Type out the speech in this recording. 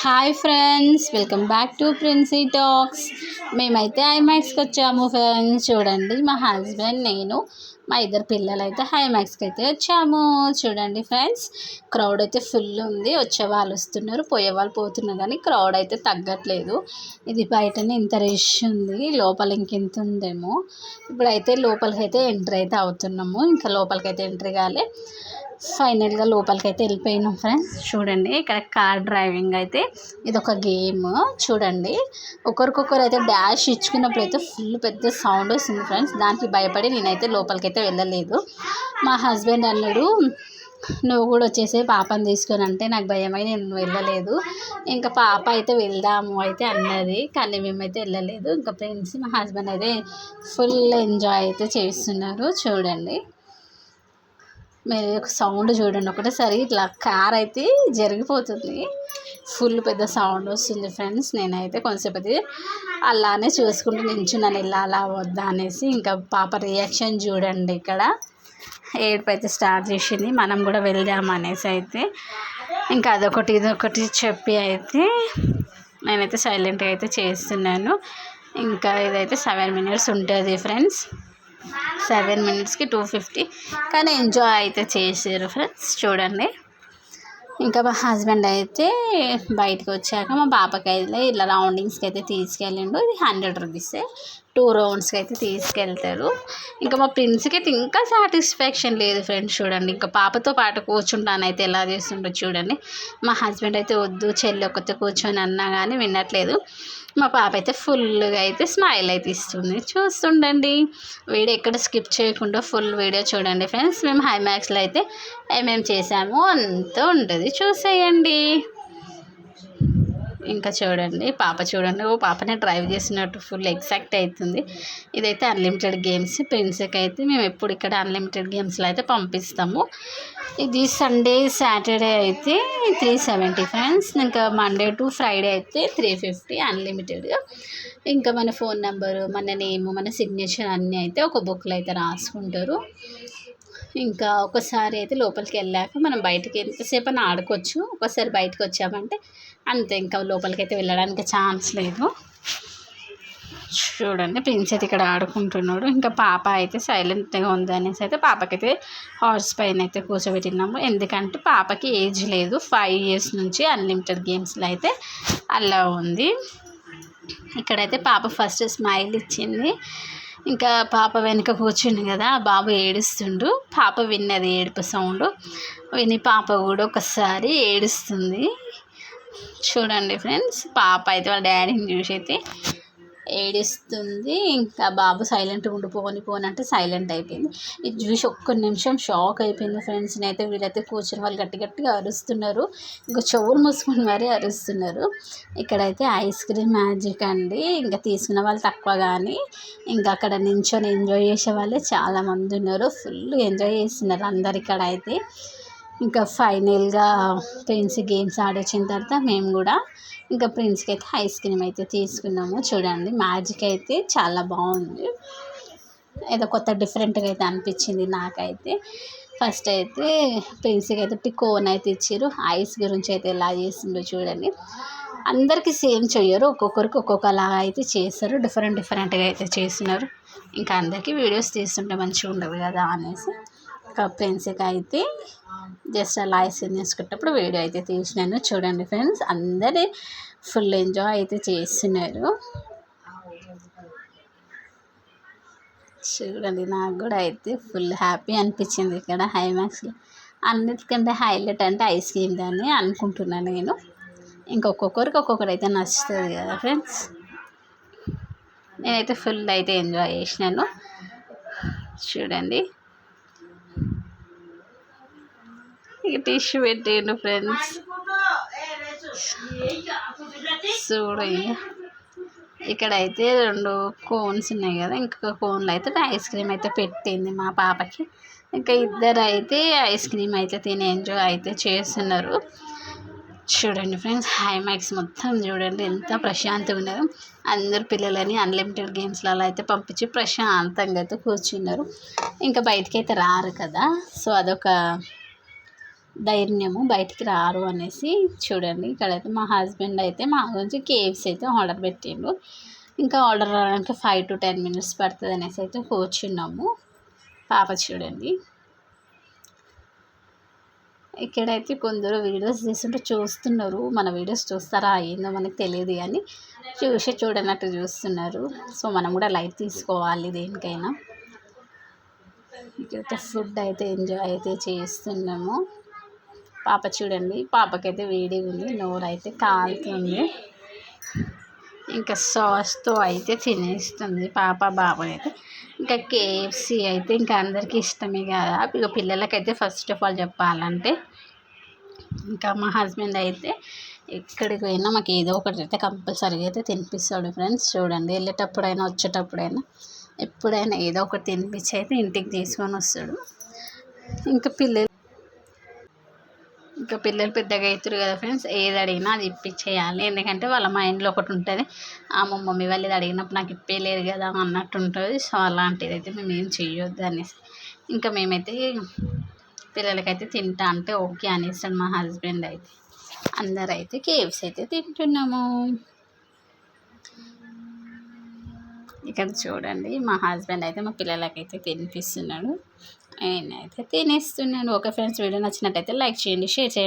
Hi friends, welcome back to Princy talks. మేమైతే ఐమాక్స్కి వచ్చాము ఫ్రెండ్స్. చూడండి, మా హస్బెండ్, నేను, మా ఇద్దరు పిల్లలు అయితే ఐమాక్స్కి అయితే వచ్చాము. చూడండి ఫ్రెండ్స్, క్రౌడ్ అయితే ఫుల్ ఉంది. వచ్చే వాళ్ళు వస్తున్నారు, పోయే వాళ్ళు పోతున్నారు, కానీ క్రౌడ్ అయితే తగ్గట్లేదు. ఇది బయటనే ఇంత రష్ ఉంది, లోపల ఇంకెంత ఉందేమో. ఇప్పుడైతే లోపలికి అయితే ఎంట్రీ అయితే అవుతున్నాము. ఇంకా లోపలికి అయితే ఎంట్రీ కాలే. ఫైనల్గా లోపలికి అయితే వెళ్ళిపోయినాం ఫ్రెండ్స్. చూడండి, ఇక్కడ కార్ డ్రైవింగ్ అయితే ఇది ఒక గేమ్. చూడండి, ఒకరికొకరు అయితే డాష్ ఇచ్చుకున్నప్పుడు అయితే ఫుల్ పెద్ద సౌండ్ వస్తుంది ఫ్రెండ్స్. దానికి భయపడి నేనైతే లోపలికైతే వెళ్ళలేదు. మా హస్బెండ్ అన్నాడు, నువ్వు కూడా వచ్చేసే పాపని తీసుకొని, అంటే నాకు భయమై నేను వెళ్ళలేదు. ఇంకా పాప అయితే వెళ్దాము అయితే అన్నది, కానీ మేమైతే వెళ్ళలేదు. ఇంకా ఫ్రెండ్స్, మా హస్బెండ్ అయితే ఫుల్ ఎంజాయ్ అయితే చేస్తున్నారు. చూడండి, మీరు ఒక సౌండ్ చూడండి, ఒకటేసారి ఇట్లా కార్ అయితే జరిగిపోతుంది. ఫుల్ పెద్ద సౌండ్ వస్తుంది ఫ్రెండ్స్. నేనైతే కొంచెంసేపు అయితే అలానే చూసుకుంటూ నించున్నాను, వెళ్ళాలా వద్దా అనేసి. ఇంకా పాప రియాక్షన్ చూడండి, ఇక్కడ ఏడుపు అయితే స్టార్ట్ చేసింది. మనం కూడా వెళ్దాం అనేసి అయితే ఇంకా అదొకటి ఇదొకటి చెప్పి అయితే నేనైతే సైలెంట్గా అయితే చేస్తున్నాను. ఇంకా ఇదైతే 7 minutes ఉంటుంది ఫ్రెండ్స్. 7 minutesకి 250, కానీ ఎంజాయ్ అయితే చేసారు ఫ్రెండ్స్. చూడండి, ఇంకా మా హస్బెండ్ అయితే బయటకు వచ్చాక మా పాపకి అయితే ఇలా రౌండింగ్స్కి అయితే తీసుకెళ్ళిండు. ఇది 100 rupees, 2 roundsకి అయితే తీసుకెళ్తారు. ఇంకా మా ప్రిన్స్కి అయితే ఇంకా సాటిస్ఫాక్షన్ లేదు ఫ్రెండ్స్. చూడండి, ఇంకా పాపతో పాటు కూర్చుంటానైతే ఎలా చేస్తుండో చూడండి. మా హస్బెండ్ అయితే వద్దు చెల్లి ఒక్కతే కూర్చొని అన్నా కానీ వినట్లేదు. మా పాప అయితే ఫుల్గా అయితే స్మైల్ అయితే ఇస్తుంది. చూస్తుండండి, వీడియో ఎక్కడ స్కిప్ చేయకుండా ఫుల్ వీడియో చూడండి ఫ్రెండ్స్. మేము ఐమాక్స్లో అయితే ఏమేమి చేసామో అంతా ఉంటుంది, చూసేయండి. ఇంకా చూడండి, పాప చూడండి, ఓ పాపనే డ్రైవ్ చేసినట్టు ఫుల్ ఎగ్జాక్ట్ అవుతుంది. ఇదైతే అన్లిమిటెడ్ గేమ్స్. ప్రిన్స్కి అయితే మేము ఎప్పుడు ఇక్కడ అన్లిమిటెడ్ గేమ్స్లో అయితే పంపిస్తాము. ఇది సండే సాటర్డే అయితే 370 ఫ్రెండ్స్. ఇంకా మండే టు ఫ్రైడే అయితే 350 అన్లిమిటెడ్. ఇంకా మన ఫోన్ నెంబరు, మన నేమ్, మన సిగ్నేచర్ అన్నీ అయితే ఒక బుక్లో అయితే రాసుకుంటారు. ఇంకా ఒకసారి అయితే లోపలికి వెళ్ళాక మనం బయటకి ఎంతసేపు అని ఆడుకోవచ్చు. ఒకసారి బయటకు వచ్చామంటే అంతే, ఇంకా లోపలికి అయితే వెళ్ళడానికి ఛాన్స్ లేదు. చూడండి, ప్రిన్స్ అయితే ఇక్కడ ఆడుకుంటున్నాడు. ఇంకా పాప అయితే సైలెంట్గా ఉంది అనేసి అయితే పాపకైతే హార్స్ పైన అయితే కూర్చోబెట్టినాము. ఎందుకంటే పాపకి ఏజ్ లేదు, 5 years నుంచి అన్లిమిటెడ్ గేమ్స్లో అయితే అలా ఉంది. ఇక్కడైతే పాప ఫస్ట్ స్మైల్ ఇచ్చింది. ఇంకా పాప వెనుక కూర్చుంది కదా, బాబు ఏడుస్తుండు. పాప విన్నది ఏడుపు సౌండ్ విని పాప కూడా ఒకసారి ఏడుస్తుంది. చూడండి ఫ్రెండ్స్, పాప అయితే వాళ్ళ డాడీని చూసి అయితే ఏడుస్తుంది. ఇంకా బాబు సైలెంట్గా ఉండిపోనంటే సైలెంట్ అయిపోయింది. ఇది చూసి ఒక్క నిమిషం షాక్ అయిపోయింది ఫ్రెండ్స్. నేనైతే వీళ్ళైతే కూర్చొని వాళ్ళు గట్టిగా అరుస్తున్నారు, ఇంకా చెవులు మూసుకొని మరీ అరుస్తున్నారు. ఇక్కడైతే ఐస్ క్రీమ్ మ్యాజిక్ అండి. ఇంకా తీసుకున్న వాళ్ళు తక్కువ, కానీ ఇంకా అక్కడ నించొని ఎంజాయ్ చేసే వాళ్ళే చాలామంది ఉన్నారు. ఫుల్ ఎంజాయ్ చేస్తున్నారు అందరు ఇక్కడ అయితే. ఇంకా ఫైనల్గా ప్రిన్స్ గేమ్స్ ఆడొచ్చిన తర్వాత మేము కూడా ఇంకా ప్రిన్స్కి అయితే ఐస్ క్రీమ్ అయితే తీసుకున్నాము. చూడండి, మ్యాజిక్ అయితే చాలా బాగుంది. ఏదో కొత్త డిఫరెంట్గా అయితే అనిపించింది నాకైతే. ఫస్ట్ అయితే ప్రిన్స్కి అయితే కోన్ అయితే ఇచ్చారు. ఐస్ గురించి అయితే ఎలా చేసిందో చూడండి. అందరికీ సేమ్ చెయ్యరు, ఒక్కొక్కరికి ఒక్కొక్కలాగా అయితే చేస్తారు. డిఫరెంట్గా అయితే చేస్తున్నారు. ఇంకా అందరికీ వీడియోస్ తీస్తుంటే మంచిగా ఉండదు కదా అనేసి ఇంకా ప్రిన్స్కి అయితే జస్ట్ అలా ఐస్ క్రీమ్ తీసుకునేటప్పుడు వీడియో అయితే తీసినాను. చూడండి ఫ్రెండ్స్, అందరి ఫుల్ ఎంజాయ్ అయితే చేస్తున్నారు. చూడండి, నాకు కూడా అయితే ఫుల్ హ్యాపీ అనిపించింది ఇక్కడ ఐమాక్స్లో. అన్నిటికంటే హైలైట్ అంటే ఐస్ క్రీమ్ దాన్ని అనుకుంటున్నాను నేను. ఇంకొకరికి ఒక్కొక్కటి అయితే నచ్చుతుంది కదా ఫ్రెండ్స్. నేనైతే ఫుల్ అయితే ఎంజాయ్ చేసినాను. చూడండి, ఇక టిష్యూ పెట్టిండు ఫ్రెండ్స్. చూడండి, ఇక్కడైతే 2 కోన్స్ ఉన్నాయి కదా, ఇంకొక కోన్లో అయితే ఐస్ క్రీమ్ అయితే పెట్టింది మా పాపకి. ఇంకా ఇద్దరు అయితే ఐస్ క్రీమ్ అయితే తిని ఎంజాయ్ అయితే చేస్తున్నారు. చూడండి ఫ్రెండ్స్, ఐమాక్స్ మొత్తం చూడండి ఎంత ప్రశాంతంగా ఉన్నారు. అందరు పిల్లలని అన్లిమిటెడ్ గేమ్స్లలో అయితే పంపించి ప్రశాంతంగా అయితే కూర్చున్నారు. ఇంకా బయటికి అయితే రారు కదా, సో అదొక ధైర్యము బయటికి రారు అనేసి. చూడండి ఇక్కడైతే మా హస్బెండ్ అయితే మా గురించి కేఎఫ్సీ అయితే ఆర్డర్ పెట్టిండు. ఇంకా ఆర్డర్ రావడానికి 5 to 10 minutes పడుతుంది అనేసి అయితే కూర్చున్నాము. పాప చూడండి ఇక్కడైతే కొందరు వీడియోస్ తీసుకుంటూ చూస్తున్నారు. మన వీడియోస్ చూస్తారా ఏందో మనకు తెలియదు కానీ చూడనట్టు చూస్తున్నారు. సో మనం కూడా లైట్ తీసుకోవాలి దేనికైనా. ఇక్కడైతే ఫుడ్ అయితే ఎంజాయ్ అయితే చేస్తున్నాము. పాప చూడండి పాపకైతే వేడి ఉంది, నోరైతే కాలుతుంది. ఇంకా సాస్తో అయితే తినేస్తుంది పాప. బాబు అయితే ఇంకా కేఎఫ్సీ అయితే ఇంకా అందరికీ ఇష్టమే కదా. ఇక పిల్లలకైతే ఫస్ట్ ఆఫ్ ఆల్ చెప్పాలంటే ఇంకా మా హస్బెండ్ అయితే ఎక్కడికి పోయినా మాకు ఏదో ఒకటి అయితే కంపల్సరీగా అయితే తినిపిస్తాడు ఫ్రెండ్స్. చూడండి వెళ్ళేటప్పుడైనా వచ్చేటప్పుడైనా ఎప్పుడైనా ఏదో ఒకటి తినిపించి అయితే ఇంటికి తీసుకొని వస్తాడు. ఇంకా పిల్లలు పెద్దగా అవుతారు కదా ఫ్రెండ్స్, ఏది అడిగినా అది ఇప్పించేయాలి. ఎందుకంటే వాళ్ళ మైండ్లో ఒకటి ఉంటుంది, మా మమ్మీ వాళ్ళు ఇది అడిగినప్పుడు నాకు ఇప్పలేరు కదా అన్నట్టు ఉంటుంది. సో అలాంటిది అయితే మేము ఏం చెయ్యొద్దు అనేసి ఇంకా మేమైతే పిల్లలకైతే తింటా అంటే ఓకే అనేసాడు మా హస్బెండ్. అయితే అందరైతే కేఎఫ్సీ అయితే తింటున్నాము. ఇక్కడ చూడండి మా హస్బెండ్ అయితే మా పిల్లలకైతే తినిపిస్తున్నాడు, నేనైతే తినేస్తున్నాను. ఓకే ఫ్రెండ్స్, వీడియో నచ్చినట్టయితే లైక్ చేయండి, షేర్ చేయండి.